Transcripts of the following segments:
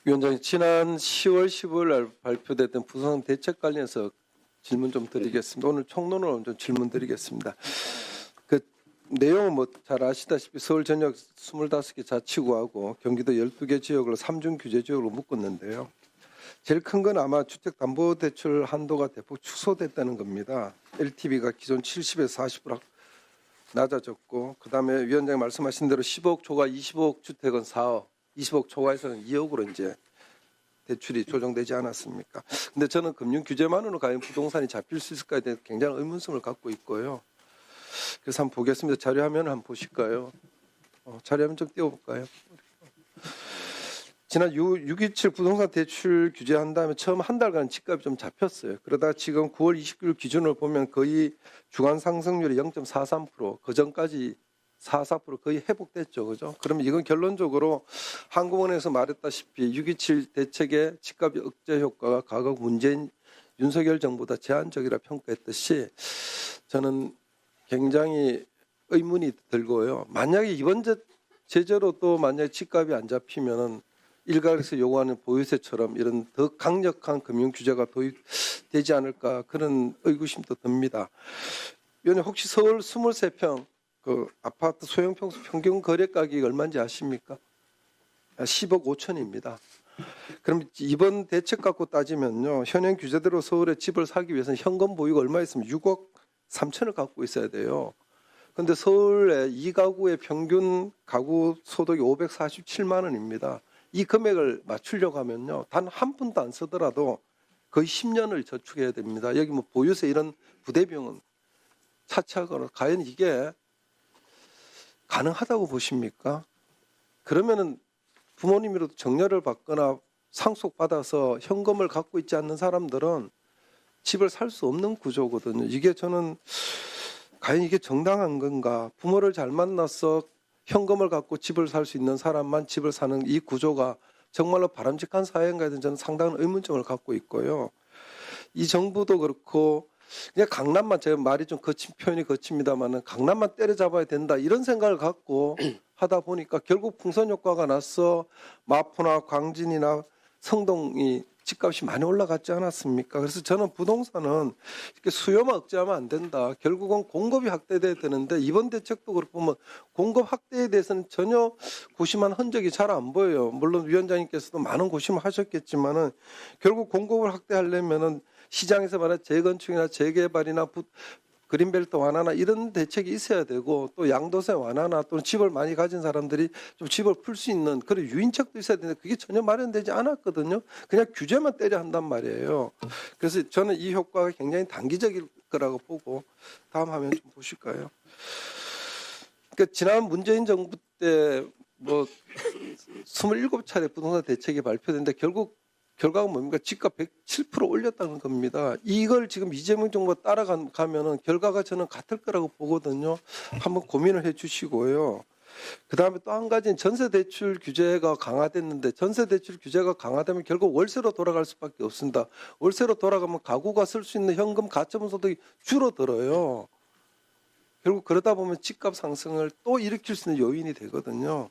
위원장님, 지난 10월 15일 날 발표됐던 부동산 대책 관련해서 질문 좀 드리겠습니다. 오늘 총론으로 좀 질문 드리겠습니다. 그 내용은 뭐 잘 아시다시피 서울 전역 25개 자치구하고 경기도 12개 지역으로 3중 규제 지역으로 묶었는데요. 제일 큰 건 아마 주택담보대출 한도가 대폭 축소됐다는 겁니다. LTV가 기존 70에서 40% 낮아졌고, 그다음에 위원장님 말씀하신 대로 15억 초과 25억 주택은 4억, 20억 초과에서는 2억으로 이제 대출이 조정되지 않았습니까? 근데 저는 금융 규제만으로 과연 부동산이 잡힐 수 있을까에 대해 굉장히 의문점을 갖고 있고요. 그래서 한번 보겠습니다. 자료화면 한번 보실까요? 자료화면 좀 띄워볼까요? 지난 6.27 부동산 대출 규제한 다음에 처음 한 달간 집값이 좀 잡혔어요. 그러다 지금 9월 29일 기준으로 보면 거의 주간 상승률이 0.43%, 그 전까지 44% 거의 회복됐죠. 그죠? 그러면 이건 결론적으로 한국은행에서 말했다시피 6.27 대책의 집값 억제 효과가 과거 문재인 윤석열 정부보다 제한적이라 평가했듯이 저는 굉장히 의문이 들고요. 만약에 이번 제재로 또 만약에 집값이 안 잡히면은 일각에서 요구하는 보유세처럼 이런 더 강력한 금융 규제가 도입되지 않을까 그런 의구심도 듭니다. 위원님 혹시 서울 23평 그 아파트 소형 평수 평균 거래 가격이 얼마인지 아십니까? 10억 5천입니다. 그럼 이번 대책 갖고 따지면요, 현행 규제대로 서울에 집을 사기 위해서는 현금 보유가 얼마 있으면 6억 3천을 갖고 있어야 돼요. 그런데 서울의 이 가구의 평균 가구 소득이 547만 원입니다. 이 금액을 맞추려고 하면요, 단 한 푼도 안 쓰더라도 거의 10년을 저축해야 됩니다. 여기 뭐 보유세 이런 부대비용은 차치하거나 과연 이게 가능하다고 보십니까? 그러면은 부모님이라도 정려를 받거나 상속받아서 현금을 갖고 있지 않는 사람들은 집을 살 수 없는 구조거든요. 이게 저는 과연 이게 정당한 건가? 부모를 잘 만나서 현금을 갖고 집을 살 수 있는 사람만 집을 사는 이 구조가 정말로 바람직한 사회인가에 대해서 저는 상당한 의문점을 갖고 있고요. 이 정부도 그렇고 그냥 강남만, 제가 말이 좀 표현이 거칩니다만은 강남만 때려잡아야 된다 이런 생각을 갖고 하다 보니까 결국 풍선 효과가 나서 마포나 광진이나 성동이 집값이 많이 올라갔지 않았습니까? 그래서 저는 부동산은 이렇게 수요만 억제하면 안 된다. 결국은 공급이 확대돼야 되는데 이번 대책도 그렇고 보면 공급 확대에 대해서는 전혀 고심한 흔적이 잘 안 보여요. 물론 위원장님께서도 많은 고심을 하셨겠지만은 결국 공급을 확대하려면은 시장에서 말하는 재건축이나 재개발이나 그린벨트 완화나 이런 대책이 있어야 되고, 또 양도세 완화나 또는 집을 많이 가진 사람들이 좀 집을 풀 수 있는 그런 유인책도 있어야 되는데 그게 전혀 마련되지 않았거든요. 그냥 규제만 때려 한단 말이에요. 그래서 저는 이 효과가 굉장히 단기적일 거라고 보고, 다음 화면 좀 보실까요? 그러니까 지난 문재인 정부 때 뭐 27차례 부동산 대책이 발표됐는데 결과가 뭡니까? 집값 107% 올렸다는 겁니다. 이걸 지금 이재명 정부가 따라가면은 결과가 저는 같을 거라고 보거든요. 한번 고민을 해 주시고요. 그다음에 또 한 가지는 전세 대출 규제가 강화됐는데, 전세 대출 규제가 강화되면 결국 월세로 돌아갈 수밖에 없습니다. 월세로 돌아가면 가구가 쓸 수 있는 현금 가처분 소득이 줄어들어요. 결국 그러다 보면 집값 상승을 또 일으킬 수 있는 요인이 되거든요.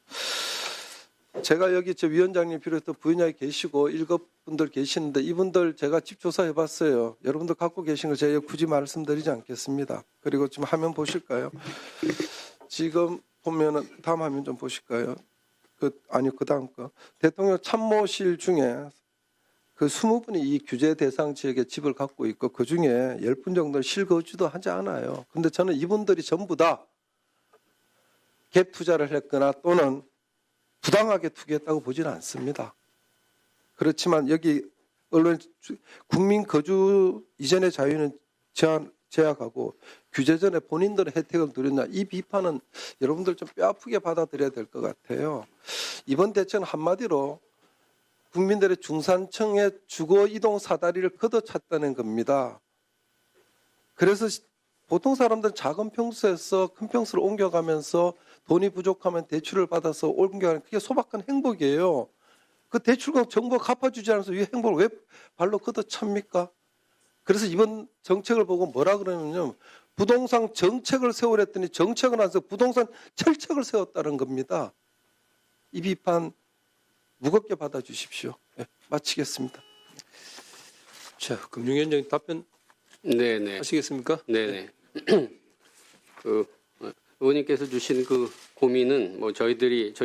제가 여기 저 위원장님 비롯해서 부위원장이 계시고 7분들 계시는데 이분들 제가 집 조사해 봤어요. 여러분들 갖고 계신 거 제가 굳이 말씀드리지 않겠습니다. 그리고 지금 화면 보실까요? 지금 보면은 다음 화면 좀 보실까요? 그 다음 거. 대통령 참모실 중에 그 20분이 이 규제 대상 지역에 집을 갖고 있고 그 중에 10분 정도는 실거주도 하지 않아요. 근데 저는 이분들이 전부 다 갭 투자를 했거나 또는 부당하게 투기했다고 보지는 않습니다. 그렇지만 여기 언론 국민 거주 이전의 자유는 제약하고 규제 전에 본인들의 혜택을 누렸냐, 이 비판은 여러분들 좀 뼈아프게 받아들여야 될 것 같아요. 이번 대책은 한마디로 국민들의 중산층의 주거 이동 사다리를 걷어찼다는 겁니다. 그래서 보통 사람들은 작은 평수에서 큰 평수로 옮겨가면서 돈이 부족하면 대출을 받아서 옮겨가는, 그게 소박한 행복이에요. 그 대출금 정부가 갚아주지 않아서 이 행복을 왜 발로 걷어찹니까? 그래서 이번 정책을 보고 뭐라 그러냐면 부동산 정책을 세우랬더니 정책을 안 세워 부동산 철책을 세웠다는 겁니다. 이 비판 무겁게 받아주십시오. 네, 마치겠습니다. 자, 금융위원장님 답변 네네. 하시겠습니까? 네네. 의원님께서 주신 그 고민은 뭐 저희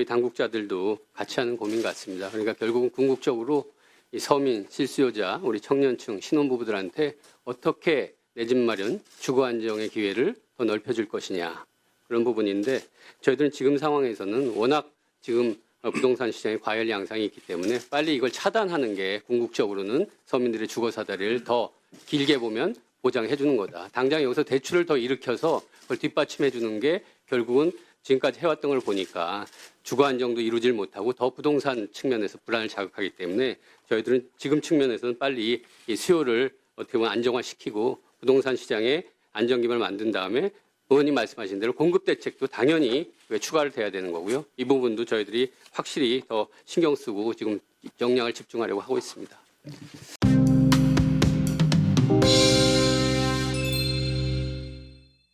당국자들도 같이 하는 고민 같습니다. 그러니까 결국은 궁극적으로 이 서민, 실수요자, 우리 청년층, 신혼부부들한테 어떻게 내 집 마련, 주거 안정의 기회를 더 넓혀줄 것이냐 그런 부분인데 저희들은 지금 상황에서는 워낙 지금 부동산 시장에 과열 양상이 있기 때문에 빨리 이걸 차단하는 게 궁극적으로는 서민들의 주거 사다리를 더 길게 보면 보장해 주는 거다. 당장 여기서 대출을 더 일으켜서 그걸 뒷받침해 주는 게 결국은 지금까지 해왔던 걸 보니까 주거 안정도 이루질 못하고 더 부동산 측면에서 불안을 자극하기 때문에 저희들은 지금 측면에서는 빨리 이 수요를 어떻게 보면 안정화시키고 부동산 시장에 안정 기반을 만든 다음에 의원님 말씀하신 대로 공급 대책도 당연히 추가를 돼야 되는 거고요. 이 부분도 저희들이 확실히 더 신경 쓰고 지금 역량을 집중하려고 하고 있습니다.